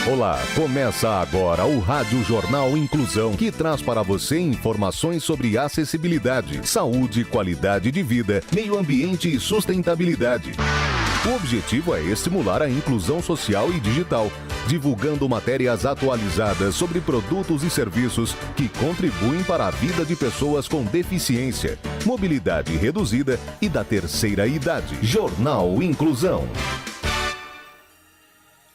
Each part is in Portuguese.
Olá, começa agora o Rádio Jornal Inclusão, que traz para você informações sobre acessibilidade, saúde, qualidade de vida, meio ambiente e sustentabilidade. O objetivo é estimular a inclusão social e digital, divulgando matérias atualizadas sobre produtos e serviços que contribuem para a vida de pessoas com deficiência, mobilidade reduzida e da terceira idade. Jornal Inclusão.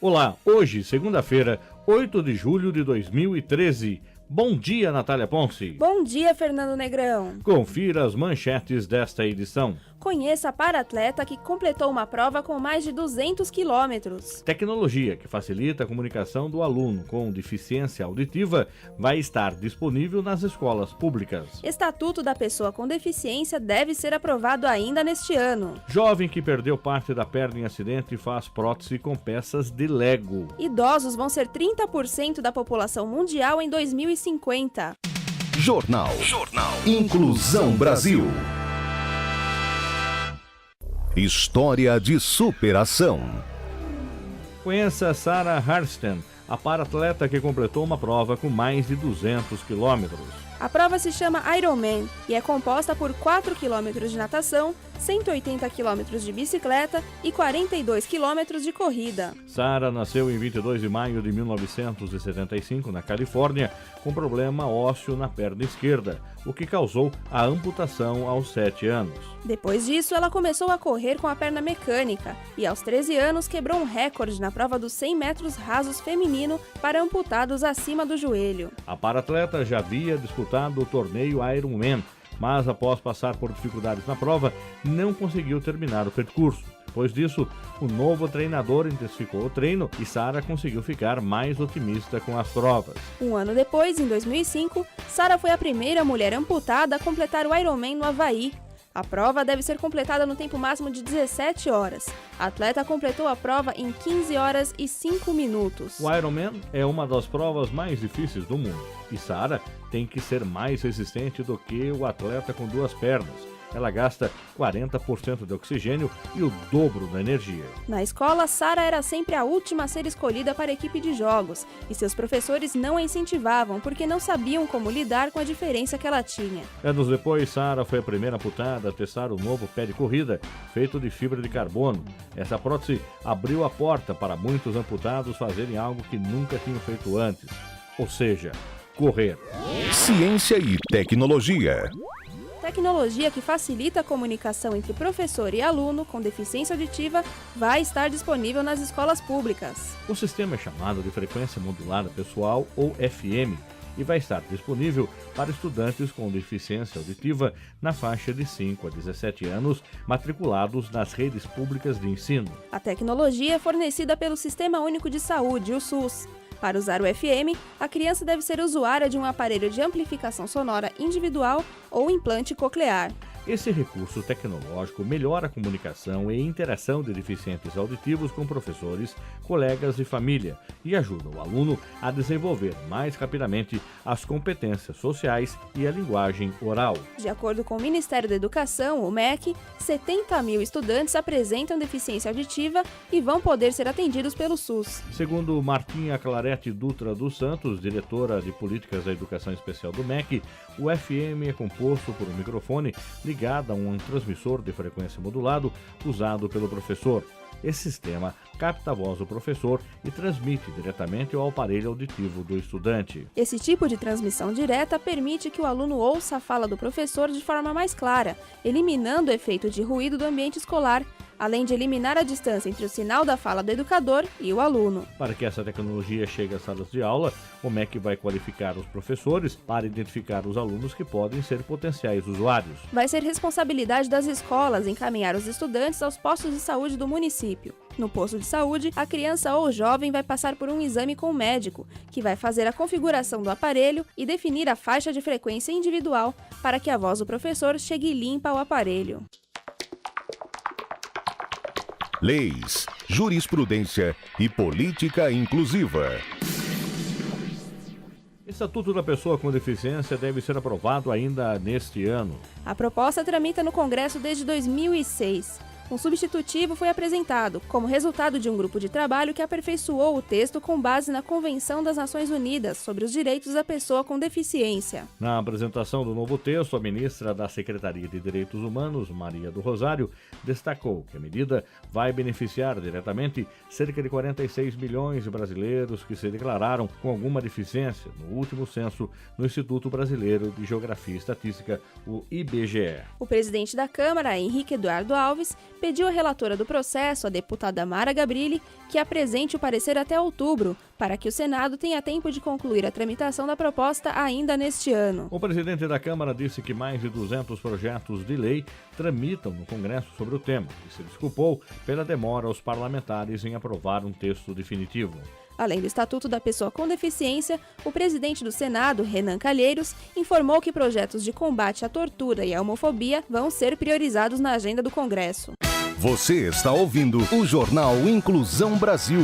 Olá, hoje, segunda-feira, 8 de julho de 2013. Bom dia, Natália Ponce. Bom dia, Fernando Negrão. Confira as manchetes desta edição. Conheça a para-atleta que completou uma prova com mais de 200 quilômetros. Tecnologia que facilita a comunicação do aluno com deficiência auditiva vai estar disponível nas escolas públicas. Estatuto da pessoa com deficiência deve ser aprovado ainda neste ano. Jovem que perdeu parte da perna em acidente faz prótese com peças de Lego. Idosos vão ser 30% da população mundial em 2050. Jornal Inclusão Brasil. História de superação. Conheça Sarah Harsten, a para-atleta que completou uma prova com mais de 200 quilômetros. A prova se chama Ironman e é composta por 4 quilômetros de natação, 180 quilômetros de bicicleta e 42 quilômetros de corrida. Sarah nasceu em 22 de maio de 1975, na Califórnia, com problema ósseo na perna esquerda, o que causou a amputação aos 7 anos. Depois disso, ela começou a correr com a perna mecânica e, aos 13 anos, quebrou um recorde na prova dos 100 metros rasos feminino para amputados acima do joelho. A para-atleta já havia disputado o torneio Ironman, mas após passar por dificuldades na prova, não conseguiu terminar o percurso. Depois disso, o novo treinador intensificou o treino e Sarah conseguiu ficar mais otimista com as provas. Um ano depois, em 2005, Sarah foi a primeira mulher amputada a completar o Ironman no Havaí. A prova deve ser completada no tempo máximo de 17 horas. A atleta completou a prova em 15 horas e 5 minutos. O Ironman é uma das provas mais difíceis do mundo e Sarah tem que ser mais resistente do que o atleta com 2 pernas. Ela gasta 40% de oxigênio e o dobro da energia. Na escola, Sarah era sempre a última a ser escolhida para a equipe de jogos e seus professores não a incentivavam porque não sabiam como lidar com a diferença que ela tinha. Anos depois, Sarah foi a primeira amputada a testar o novo pé de corrida, feito de fibra de carbono. Essa prótese abriu a porta para muitos amputados fazerem algo que nunca tinham feito antes, ou seja, correr. Ciência e tecnologia. Tecnologia que facilita a comunicação entre professor e aluno com deficiência auditiva vai estar disponível nas escolas públicas. O sistema é chamado de frequência modulada pessoal, ou FM, e vai estar disponível para estudantes com deficiência auditiva na faixa de 5 a 17 anos, matriculados nas redes públicas de ensino. A tecnologia é fornecida pelo Sistema Único de Saúde, o SUS. Para usar o FM, a criança deve ser usuária de um aparelho de amplificação sonora individual ou implante coclear. Esse recurso tecnológico melhora a comunicação e interação de deficientes auditivos com professores, colegas e família e ajuda o aluno a desenvolver mais rapidamente as competências sociais e a linguagem oral. De acordo com o Ministério da Educação, o MEC, 70 mil estudantes apresentam deficiência auditiva e vão poder ser atendidos pelo SUS. Segundo Martinha Clarete Dutra dos Santos, diretora de Políticas da Educação Especial do MEC, o FM é composto por um microfone ligado a um transmissor de frequência modulado usado pelo professor. Esse sistema capta a voz do professor e transmite diretamente ao aparelho auditivo do estudante. Esse tipo de transmissão direta permite que o aluno ouça a fala do professor de forma mais clara, eliminando o efeito de ruído do ambiente escolar, além de eliminar a distância entre o sinal da fala do educador e o aluno. Para que essa tecnologia chegue às salas de aula, o MEC vai qualificar os professores para identificar os alunos que podem ser potenciais usuários. Vai ser responsabilidade das escolas encaminhar os estudantes aos postos de saúde do município. No posto de saúde, a criança ou jovem vai passar por um exame com o médico, que vai fazer a configuração do aparelho e definir a faixa de frequência individual para que a voz do professor chegue limpa ao aparelho. Leis, jurisprudência e política inclusiva. O Estatuto da Pessoa com Deficiência deve ser aprovado ainda neste ano. A proposta tramita no Congresso desde 2006. Um substitutivo foi apresentado, como resultado de um grupo de trabalho que aperfeiçoou o texto com base na Convenção das Nações Unidas sobre os Direitos da Pessoa com Deficiência. Na apresentação do novo texto, a ministra da Secretaria de Direitos Humanos, Maria do Rosário, destacou que a medida vai beneficiar diretamente cerca de 46 milhões de brasileiros que se declararam com alguma deficiência no último censo no Instituto Brasileiro de Geografia e Estatística, o IBGE. O presidente da Câmara, Henrique Eduardo Alves, pediu à relatora do processo, a deputada Mara Gabrilli, que apresente o parecer até outubro, para que o Senado tenha tempo de concluir a tramitação da proposta ainda neste ano. O presidente da Câmara disse que mais de 200 projetos de lei tramitam no Congresso sobre o tema e se desculpou pela demora aos parlamentares em aprovar um texto definitivo. Além do Estatuto da Pessoa com Deficiência, o presidente do Senado, Renan Calheiros, informou que projetos de combate à tortura e à homofobia vão ser priorizados na agenda do Congresso. Você está ouvindo o Jornal Inclusão Brasil.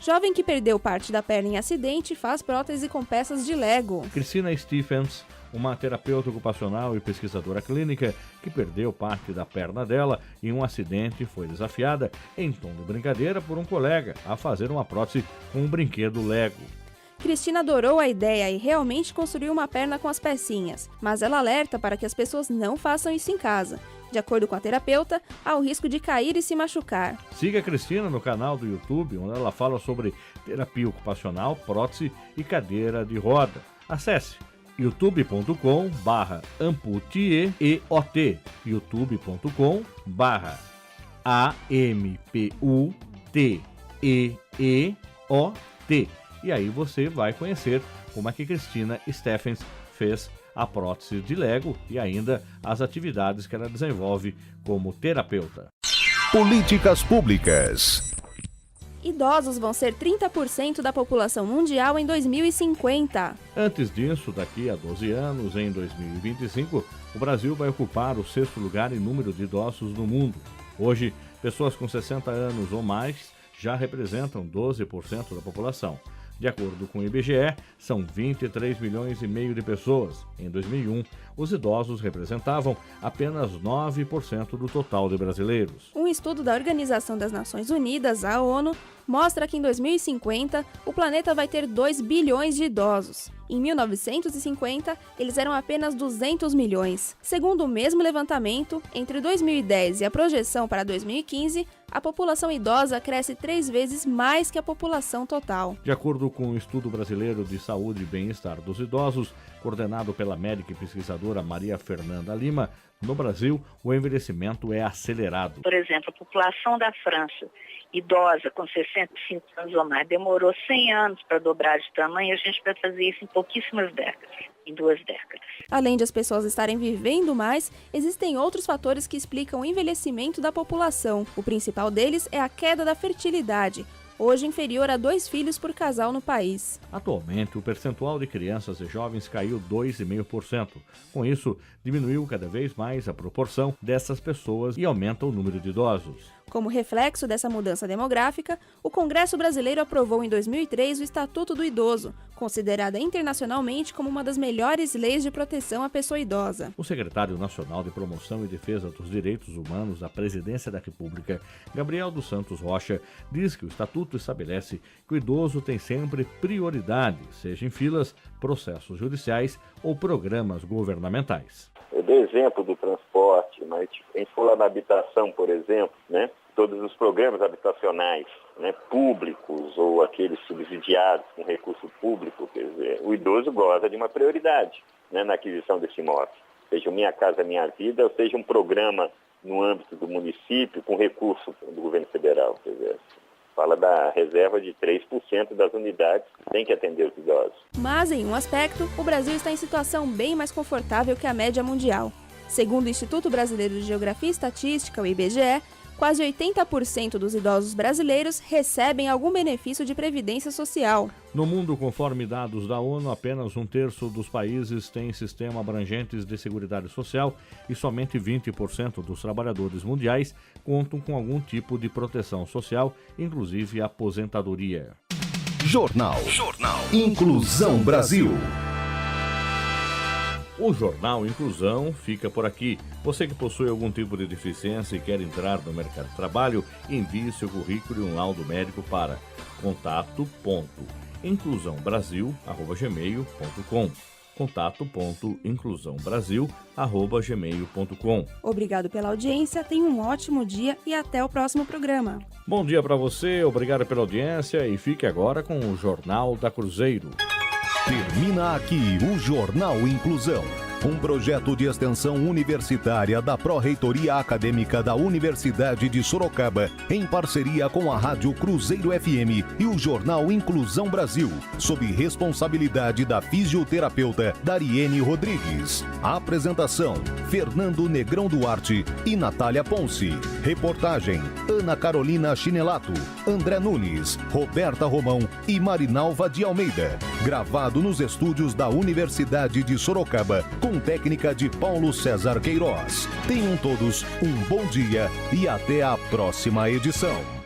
Jovem que perdeu parte da perna em acidente faz prótese com peças de Lego. Cristina Stephens, uma terapeuta ocupacional e pesquisadora clínica que perdeu parte da perna dela em um acidente, foi desafiada, em tom de brincadeira, por um colega a fazer uma prótese com um brinquedo Lego. Cristina adorou a ideia e realmente construiu uma perna com as pecinhas, mas ela alerta para que as pessoas não façam isso em casa. De acordo com a terapeuta, há o risco de cair e se machucar. Siga a Cristina no canal do YouTube, onde ela fala sobre terapia ocupacional, prótese e cadeira de roda. Acesse youtube.com/amputieot, youtube.com/AMPUTEEOT. E aí você vai conhecer como é que Cristina Stephens fez a prótese de Lego e ainda as atividades que ela desenvolve como terapeuta. Políticas públicas. Idosos vão ser 30% da população mundial em 2050. Antes disso, daqui a 12 anos, em 2025, o Brasil vai ocupar o 6º lugar em número de idosos no mundo. Hoje, pessoas com 60 anos ou mais já representam 12% da população. De acordo com o IBGE, são 23 milhões e meio de pessoas. Em 2001, os idosos representavam apenas 9% do total de brasileiros. Um estudo da Organização das Nações Unidas, a ONU, mostra que em 2050 o planeta vai ter 2 bilhões de idosos. Em 1950, eles eram apenas 200 milhões. Segundo o mesmo levantamento, entre 2010 e a projeção para 2015, a população idosa cresce 3 vezes mais que a população total. De acordo com o Estudo Brasileiro de Saúde e Bem-Estar dos Idosos, coordenado pela médica e pesquisadora Maria Fernanda Lima, no Brasil, o envelhecimento é acelerado. Por exemplo, a população da França, idosa com 65 anos ou mais, demorou 100 anos para dobrar de tamanho, e a gente vai fazer isso em pouquíssimas décadas, em 2 décadas. Além de as pessoas estarem vivendo mais, existem outros fatores que explicam o envelhecimento da população. O principal deles é a queda da fertilidade, hoje inferior a 2 filhos por casal no país. Atualmente, o percentual de crianças e jovens caiu 2,5%. Com isso, diminuiu cada vez mais a proporção dessas pessoas e aumenta o número de idosos. Como reflexo dessa mudança demográfica, o Congresso Brasileiro aprovou em 2003 o Estatuto do Idoso, considerada internacionalmente como uma das melhores leis de proteção à pessoa idosa. O secretário nacional de Promoção e Defesa dos Direitos Humanos da Presidência da República, Gabriel dos Santos Rocha, diz que o Estatuto estabelece que o idoso tem sempre prioridade, seja em filas, processos judiciais ou programas governamentais. Eu dei exemplo do transporte, mas a gente for lá na habitação, por exemplo, né? Todos os programas habitacionais, né, públicos ou aqueles subsidiados com recurso público, quer dizer, o idoso goza de uma prioridade, né, na aquisição desse imóvel. Seja o Minha Casa Minha Vida, ou seja um programa no âmbito do município com recurso do governo federal. Quer dizer, fala da reserva de 3% das unidades que tem que atender os idosos. Mas, em um aspecto, o Brasil está em situação bem mais confortável que a média mundial. Segundo o Instituto Brasileiro de Geografia e Estatística, o IBGE, quase 80% dos idosos brasileiros recebem algum benefício de previdência social. No mundo, conforme dados da ONU, apenas 1/3 dos países têm sistema abrangentes de seguridade social e somente 20% dos trabalhadores mundiais contam com algum tipo de proteção social, inclusive aposentadoria. Jornal Inclusão Brasil. O Jornal Inclusão fica por aqui. Você que possui algum tipo de deficiência e quer entrar no mercado de trabalho, envie seu currículo e um laudo médico para contato.inclusãobrasil@gmail.com contato.inclusãobrasil@gmail.com. Obrigado pela audiência, tenha um ótimo dia e até o próximo programa. Bom dia para você, obrigado pela audiência e fique agora com o Jornal da Cruzeiro. Termina aqui o Jornal Inclusão, um projeto de extensão universitária da Pró-Reitoria Acadêmica da Universidade de Sorocaba, em parceria com a Rádio Cruzeiro FM e o Jornal Inclusão Brasil, sob responsabilidade da fisioterapeuta Dariene Rodrigues. A apresentação: Fernando Negrão Duarte e Natália Ponce. Reportagem: Ana Carolina Chinelato, André Nunes, Roberta Romão e Marinalva de Almeida. Gravado nos estúdios da Universidade de Sorocaba, com técnica de Paulo César Queiroz. Tenham todos um bom dia e até a próxima edição.